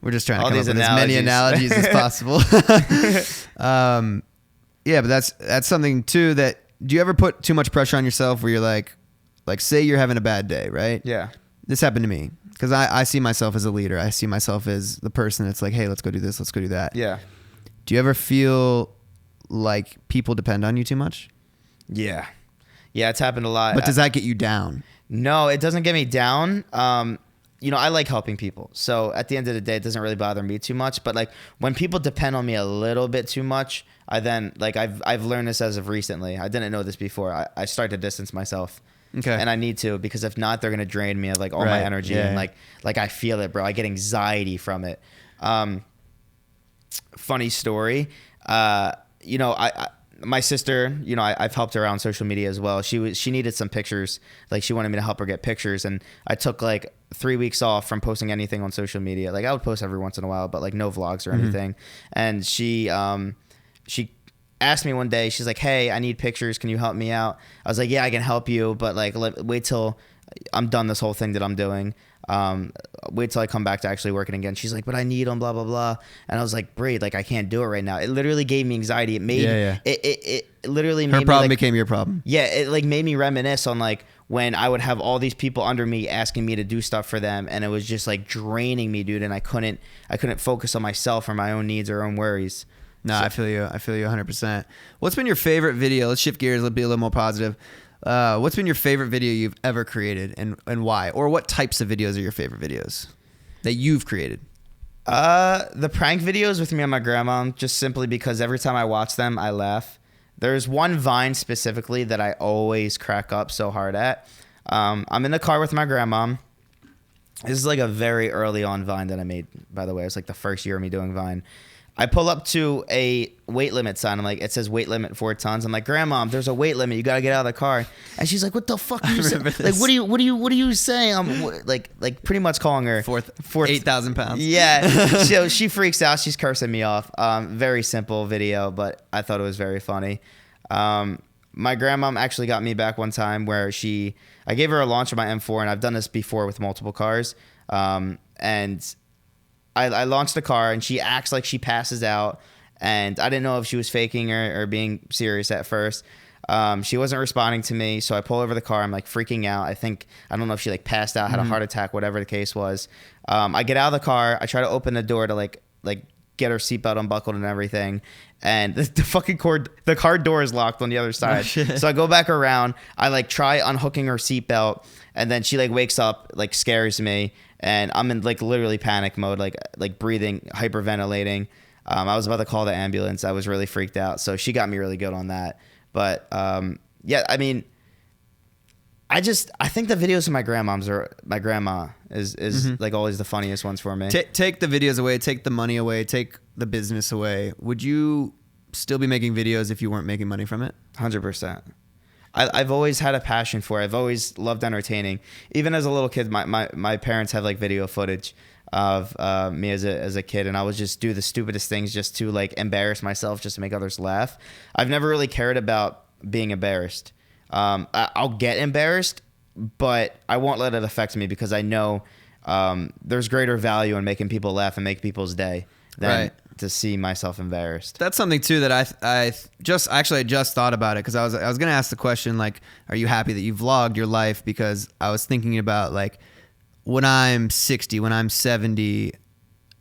Speaker 1: We're just trying to come up with as many analogies as possible. Yeah, but that's something too that, do you ever put too much pressure on yourself where you're like say you're having a bad day, right?
Speaker 2: Yeah.
Speaker 1: This happened to me because I see myself as a leader. I see myself as the person that's like, hey, let's go do this. Let's go do that.
Speaker 2: Yeah.
Speaker 1: Do you ever feel like people depend on you too much?
Speaker 2: Yeah. Yeah, it's happened a lot.
Speaker 1: But does that get you down?
Speaker 2: No, it doesn't get me down. I like helping people. So at the end of the day, it doesn't really bother me too much. But like when people depend on me a little bit too much, I then I've learned this as of recently. I didn't know this before. I start to distance myself.
Speaker 1: Okay.
Speaker 2: And I need to, because if not, they're gonna drain me of like all my energy.
Speaker 1: Yeah.
Speaker 2: And like I feel it, bro. I get anxiety from it. Funny story. My sister, I've helped her out on social media as well. She needed some pictures. Like she wanted me to help her get pictures, and I took like 3 weeks off from posting anything on social media. Like I would post every once in a while, but like no vlogs or anything. And she asked me one day, she's like, hey, I need pictures. Can you help me out? I was like, yeah, I can help you, but like wait till I'm done this whole thing that I'm doing. Wait till I come back to actually working again. She's like, but I need them, blah, blah, blah. And I was like, Brie, like I can't do it right now. It literally gave me anxiety. It made, it literally made
Speaker 1: Her problem
Speaker 2: me like,
Speaker 1: became your problem.
Speaker 2: yeah. It like made me reminisce on like when I would have all these people under me asking me to do stuff for them. And it was just like draining me, dude. And I couldn't focus on myself or my own needs or own worries.
Speaker 1: No, so, I feel you 100%. What's been your favorite video? Let's shift gears. Let's be a little more positive. What's been your favorite video you've ever created and why? Or what types of videos are your favorite videos that you've created?
Speaker 2: The prank videos with me and my grandma, just simply because every time I watch them, I laugh. There's one Vine specifically that I always crack up so hard at. I'm in the car with my grandma. This is like a very early on Vine that I made, by the way. It was like the first year of me doing Vine. I pull up to a weight limit sign. I'm like, it says weight limit 4 tons. I'm like, Grandma, there's a weight limit. You gotta get out of the car. And she's like, what the fuck are you saying? Like, what are you saying? I'm like pretty much calling her
Speaker 1: fourth 8,000 pounds.
Speaker 2: Yeah. So she freaks out. She's cursing me off. Very simple video, but I thought it was very funny. My grandma actually got me back one time where I gave her a launch of my M4, and I've done this before with multiple cars. And I launched the car, and she acts like she passes out, and I didn't know if she was faking or being serious at first. She wasn't responding to me, so I pull over the car. I'm like freaking out. I don't know if she like passed out, had a heart attack, whatever the case was. I get out of the car. I try to open the door to like get her seatbelt unbuckled and everything, and the car door is locked on the other side. Oh, so I go back around. I like try unhooking her seatbelt, and then she like wakes up, like scares me. And I'm in like literally panic mode, like breathing, hyperventilating. I was about to call the ambulance. I was really freaked out. So she got me really good on that. But yeah, I mean, I think the videos of my grandma is like always the funniest ones for me.
Speaker 1: Take the videos away, take the money away, take the business away. Would you still be making videos if you weren't making money from it?
Speaker 2: 100%. I've always had a passion for it. I've always loved entertaining. Even as a little kid, my parents have like video footage of me as a kid, and I would just do the stupidest things just to like embarrass myself, just to make others laugh. I've never really cared about being embarrassed. I'll get embarrassed, but I won't let it affect me because I know there's greater value in making people laugh and make people's day than to see myself embarrassed.
Speaker 1: That's something too that I just thought about it because I was gonna ask the question like, are you happy that you vlogged your life? Because I was thinking about like when I'm 60, when I'm 70,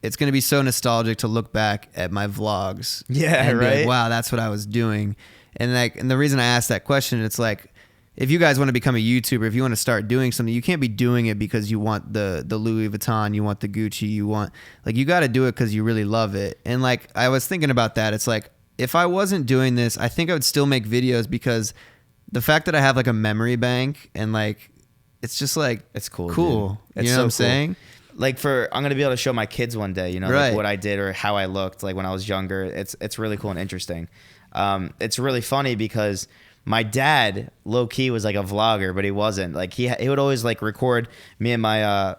Speaker 1: it's gonna be so nostalgic to look back at my vlogs.
Speaker 2: Yeah,
Speaker 1: and
Speaker 2: right.
Speaker 1: Be like, wow, that's what I was doing. And the reason I asked that question, it's like, if you guys want to become a YouTuber, if you want to start doing something, you can't be doing it because you want the Louis Vuitton, you want the Gucci, you got to do it because you really love it. And like, I was thinking about that. It's like, if I wasn't doing this, I think I would still make videos because the fact that I have like a memory bank and like, it's just like,
Speaker 2: it's cool.
Speaker 1: Dude.
Speaker 2: You know
Speaker 1: what I'm saying?
Speaker 2: Like I'm going to be able to show my kids one day, like what I did or how I looked like when I was younger. It's really cool and interesting. It's really funny because my dad, low key, was like a vlogger, but he wasn't. Like he would always like record me and my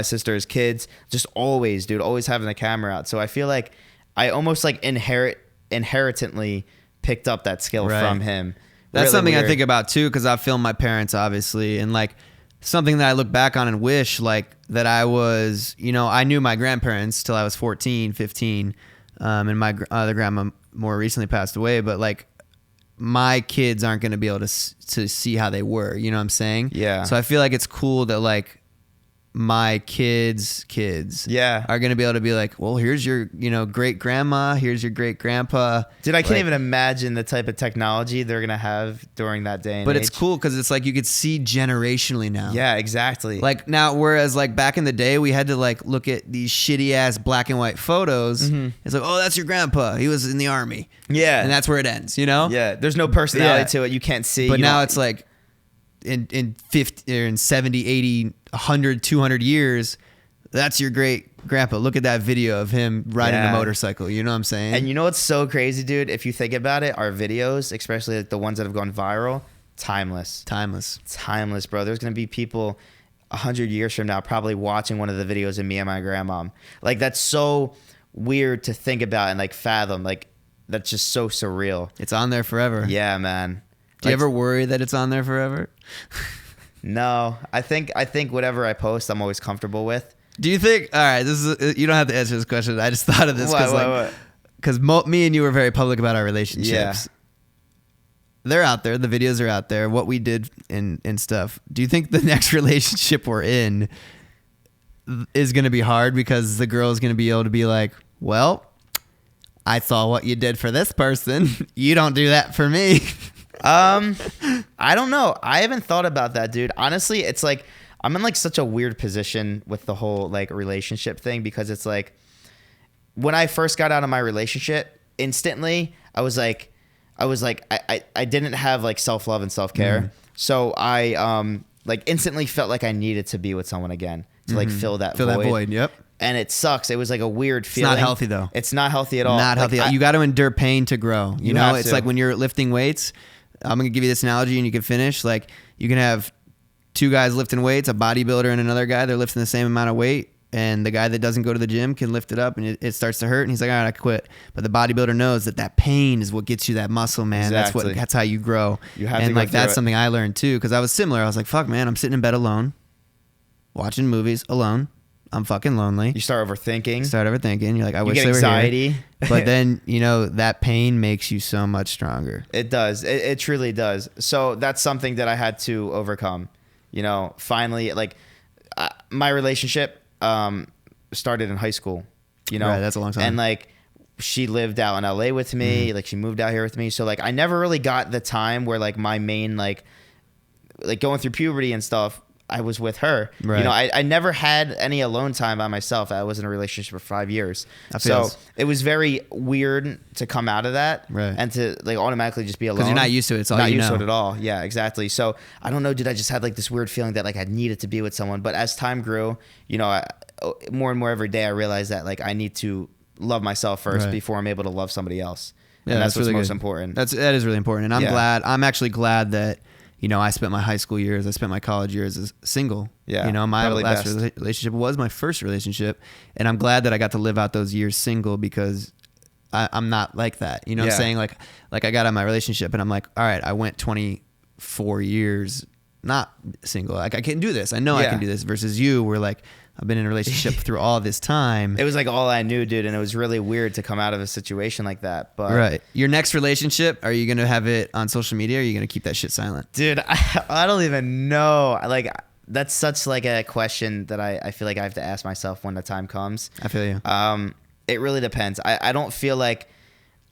Speaker 2: sister's kids, just always having the camera out. So I feel like I almost like inherently picked up that skill from him.
Speaker 1: That's
Speaker 2: really
Speaker 1: something
Speaker 2: weird.
Speaker 1: I think about too, because I've filmed my parents obviously, and like something that I look back on and wish like that I was, I knew my grandparents till I was 14, 15, and my other grandma more recently passed away, but like my kids aren't going to be able to see how they were, you know what I'm saying?
Speaker 2: Yeah.
Speaker 1: So I feel like it's cool that like my kids are going to be able to be like, well, here's your, great grandma, here's your great grandpa.
Speaker 2: Dude, I can't even imagine the type of technology they're going to have during that day and
Speaker 1: But
Speaker 2: age.
Speaker 1: it's cool because it's like you could see generationally now.
Speaker 2: Yeah, exactly.
Speaker 1: Like now, whereas like back in the day, we had to like look at these shitty ass black and white photos. Mm-hmm. It's like, oh, that's your grandpa. He was in the army.
Speaker 2: Yeah.
Speaker 1: And that's where it ends,
Speaker 2: Yeah. There's no personality to it. You can't see.
Speaker 1: But now it's like in 50 or in 70, 80, 100, 200 years, that's your great grandpa. Look at that video of him riding a motorcycle. You know what I'm saying?
Speaker 2: And you know what's so crazy, dude? If you think about it, our videos, especially like the ones that have gone viral, timeless, bro. There's going to be people 100 years from now probably watching one of the videos of me and my grandma. Like that's so weird to think about and like fathom. Like that's just so surreal.
Speaker 1: It's on there forever.
Speaker 2: Yeah, man.
Speaker 1: Do you ever worry that it's on there forever?
Speaker 2: No, I think whatever I post, I'm always comfortable with.
Speaker 1: Do you think? All right, this is you don't have to answer this question. I just thought of this because me and you were very public about our relationships.
Speaker 2: Yeah.
Speaker 1: They're out there. The videos are out there. What we did and stuff. Do you think the next relationship we're in is going to be hard because the girl is going to be able to be like, well, I saw what you did for this person. You don't do that for me.
Speaker 2: I don't know. I haven't thought about that, dude. Honestly, it's like I'm in like such a weird position with the whole like relationship thing because it's like when I first got out of my relationship, instantly I didn't have like self-love and self-care. So I like instantly felt like I needed to be with someone again to like fill that void.
Speaker 1: Yep.
Speaker 2: And it sucks. It was like a weird feeling.
Speaker 1: It's not healthy though.
Speaker 2: It's not healthy at all.
Speaker 1: Not healthy. You got to endure pain to grow. You know, it's like when you're lifting weights. I'm going to give you this analogy and you can finish. Like you can have two guys lifting weights, a bodybuilder and another guy. They're lifting the same amount of weight. And the guy that doesn't go to the gym can lift it up and it starts to hurt. And he's like, all right, I quit. But the bodybuilder knows that pain is what gets you that muscle, man.
Speaker 2: Exactly.
Speaker 1: That's how you grow.
Speaker 2: You have
Speaker 1: and
Speaker 2: to go
Speaker 1: like that's
Speaker 2: it.
Speaker 1: something I learned too. Cause I was similar. I was like, fuck man, I'm sitting in bed alone, watching movies alone. I'm fucking lonely.
Speaker 2: You start overthinking.
Speaker 1: You're like, I wish
Speaker 2: get
Speaker 1: they were
Speaker 2: anxiety.
Speaker 1: here. But then, you know, that pain makes you so much stronger.
Speaker 2: It does. It truly does. So that's something that I had to overcome. You know, finally, like my relationship started in high school. You know,
Speaker 1: right, that's a long time.
Speaker 2: And like she lived out in LA with me. Like she moved out here with me. So like I never really got the time where like my main like going through puberty and stuff. I was with her.
Speaker 1: Right.
Speaker 2: You know, I never had any alone time by myself. I was in a relationship for 5 years. So it was very weird to come out of that and to like automatically just be alone.
Speaker 1: Because you're not used to it. It's all
Speaker 2: not
Speaker 1: you
Speaker 2: used
Speaker 1: know.
Speaker 2: to it at all. Yeah, exactly. So I don't know, dude. I just had like this weird feeling that like I needed to be with someone. But as time grew, you know, more and more every day, I realized that like I need to love myself first before I'm able to love somebody else.
Speaker 1: Yeah,
Speaker 2: and that's what's
Speaker 1: really
Speaker 2: most
Speaker 1: good.
Speaker 2: important.
Speaker 1: That is really important. And I'm actually glad that, you know, I spent my high school years, I spent my college years as single.
Speaker 2: Yeah.
Speaker 1: You know, my last
Speaker 2: best.
Speaker 1: relationship was my first relationship. And I'm glad that I got to live out those years single because I'm not like that. You know what I'm saying? Like I got out of my relationship and I'm like, all right, I went 24 years not single. Like I can do this. I know I can do this versus you where like, I've been in a relationship through all this time.
Speaker 2: It was like all I knew, dude, and it was really weird to come out of a situation like that. But
Speaker 1: right, your next relationship, are you gonna have it on social media? Or are you gonna keep that shit silent,
Speaker 2: dude? I don't even know. Like that's such like a question that I feel like I have to ask myself when the time comes.
Speaker 1: I feel you.
Speaker 2: It really depends. I don't feel like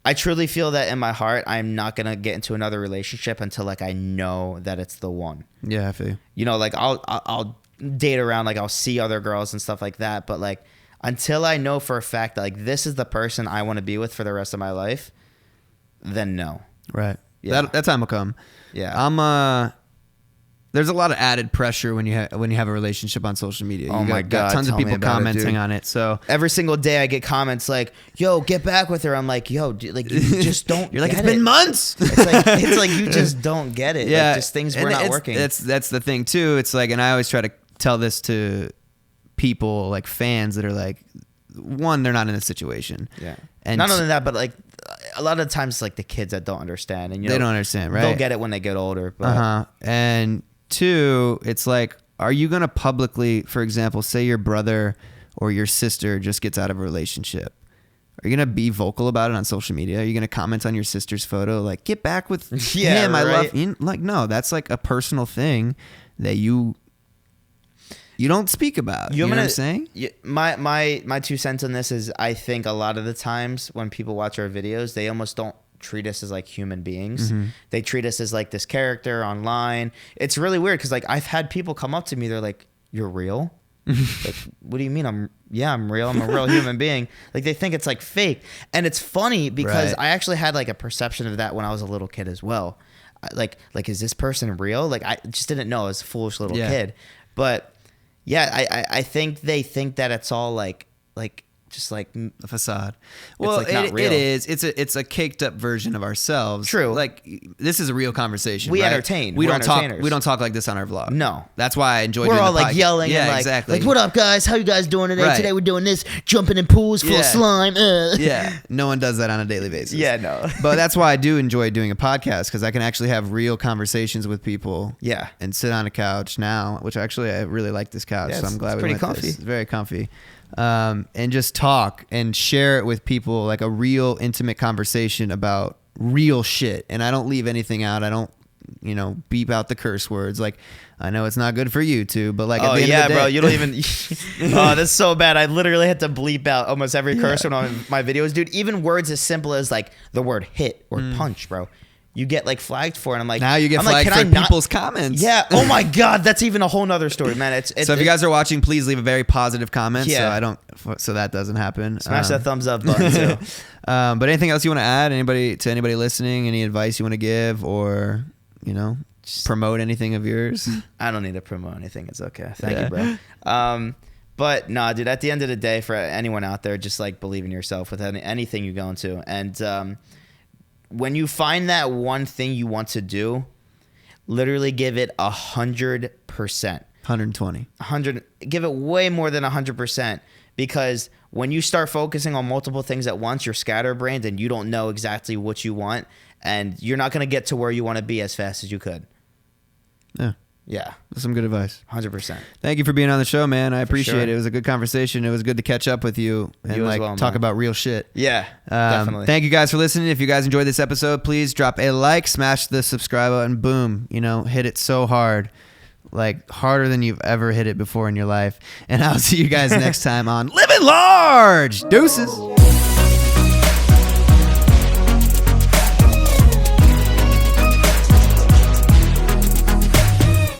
Speaker 2: I truly feel that in my heart I'm not gonna get into another relationship until like I know that it's the one.
Speaker 1: Yeah, I feel you.
Speaker 2: You know, like I'll date around, like I'll see other girls and stuff like that, but like until I know for a fact that like this is the person I want to be with for the rest of my life, then no.
Speaker 1: Right.
Speaker 2: Yeah.
Speaker 1: That time will come.
Speaker 2: Yeah.
Speaker 1: There's a lot of added pressure when you have a relationship on social media.
Speaker 2: Oh my God,
Speaker 1: got tons of
Speaker 2: tell me
Speaker 1: people
Speaker 2: about it,
Speaker 1: commenting
Speaker 2: dude.
Speaker 1: on it. So
Speaker 2: every single day I get comments like, "Yo, get back with her." I'm like, "Yo, dude, like you just don't."
Speaker 1: You're like,
Speaker 2: get
Speaker 1: it's been
Speaker 2: it.
Speaker 1: months.
Speaker 2: It's like you just don't get it.
Speaker 1: Yeah,
Speaker 2: like, just things were not working.
Speaker 1: That's the thing too. It's like, and I always try to tell this to people, like fans that are like, one, they're not in a situation.
Speaker 2: Yeah.
Speaker 1: And
Speaker 2: not only that, but like a lot of times, it's like the kids that don't understand, and you know,
Speaker 1: they don't understand, right?
Speaker 2: They'll get it when they get older. But
Speaker 1: And two, it's like, are you gonna publicly, for example, say your brother or your sister just gets out of a relationship? Are you gonna be vocal about it on social media? Are you gonna comment on your sister's photo, like, get back with him? I love you. Like, no, that's like a personal thing that you don't speak about. You know what I'm saying?
Speaker 2: My 2 cents on this is I think a lot of the times when people watch our videos, they almost don't treat us as like human beings. They treat us as like this character online. It's really weird because like I've had people come up to me, they're like, "You're real?" Like, what do you mean? I'm real. I'm a real human being. Like they think it's like fake. And it's funny because I actually had like a perception of that when I was a little kid as well. Like is this person real? Like I just didn't know. I was a foolish little kid. But yeah, I think they think that it's all like just like
Speaker 1: a facade. Well,
Speaker 2: like not real.
Speaker 1: it is. It's a caked up version of ourselves.
Speaker 2: True.
Speaker 1: Like this is a real conversation.
Speaker 2: We
Speaker 1: right?
Speaker 2: entertain.
Speaker 1: We
Speaker 2: We're
Speaker 1: don't talk.
Speaker 2: entertainers.
Speaker 1: We don't talk like this on our vlog.
Speaker 2: No.
Speaker 1: That's why I enjoy.
Speaker 2: We're
Speaker 1: doing
Speaker 2: all
Speaker 1: the
Speaker 2: like
Speaker 1: podcast.
Speaker 2: yelling
Speaker 1: Yeah,
Speaker 2: and like,
Speaker 1: exactly.
Speaker 2: like, what up, guys? How you guys doing today?
Speaker 1: Right.
Speaker 2: Today we're doing this, jumping in pools full of slime.
Speaker 1: Yeah, no one does that on a daily basis.
Speaker 2: Yeah, no.
Speaker 1: But that's why I do enjoy doing a podcast, because I can actually have real conversations with people.
Speaker 2: Yeah.
Speaker 1: And sit on a couch now, which actually I really like this couch,
Speaker 2: Yeah,
Speaker 1: so I'm glad
Speaker 2: it's
Speaker 1: we
Speaker 2: pretty
Speaker 1: went
Speaker 2: comfy.
Speaker 1: this. It's very comfy. And just talk and share it with people, like a real intimate conversation about real shit. And I don't leave anything out. I don't, beep out the curse words. Like, I know it's not good for YouTube, but like at the end of the day,
Speaker 2: bro, you don't even. Oh, that's so bad. I literally had to bleep out almost every curse word on my videos, dude. Even words as simple as like the word hit or punch, bro. You get like flagged for it. And I'm like,
Speaker 1: now you get
Speaker 2: I'm
Speaker 1: flagged
Speaker 2: like,
Speaker 1: for people's comments.
Speaker 2: Yeah. Oh my God, that's even a whole nother story, man. It's
Speaker 1: so if you guys are watching, please leave a very positive comment.
Speaker 2: Yeah.
Speaker 1: So that doesn't happen.
Speaker 2: Smash that thumbs up button too.
Speaker 1: But anything else you want to add? Anybody listening? Any advice you want to give, or promote anything of yours?
Speaker 2: I don't need to promote anything. It's okay. Thank you, bro. But nah, dude. At the end of the day, for anyone out there, just like believe in yourself with anything you go into, and when you find that one thing you want to do, literally give it 100%.
Speaker 1: 120.
Speaker 2: 100. Give it way more than 100%, because when you start focusing on multiple things at once, you're scatterbrained and you don't know exactly what you want, and you're not going to get to where you want to be as fast as you could.
Speaker 1: Yeah.
Speaker 2: Yeah.
Speaker 1: That's some good advice.
Speaker 2: 100%.
Speaker 1: Thank you for being on the show, man. I appreciate
Speaker 2: sure.
Speaker 1: it. It was a good conversation. It was good to catch up with you and
Speaker 2: You as well,
Speaker 1: talk
Speaker 2: man.
Speaker 1: about real shit.
Speaker 2: Yeah, definitely.
Speaker 1: Thank you guys for listening. If you guys enjoyed this episode, please drop a like, smash the subscribe button, boom, hit it so hard, like harder than you've ever hit it before in your life. And I'll see you guys next time on Livin' Large. Deuces.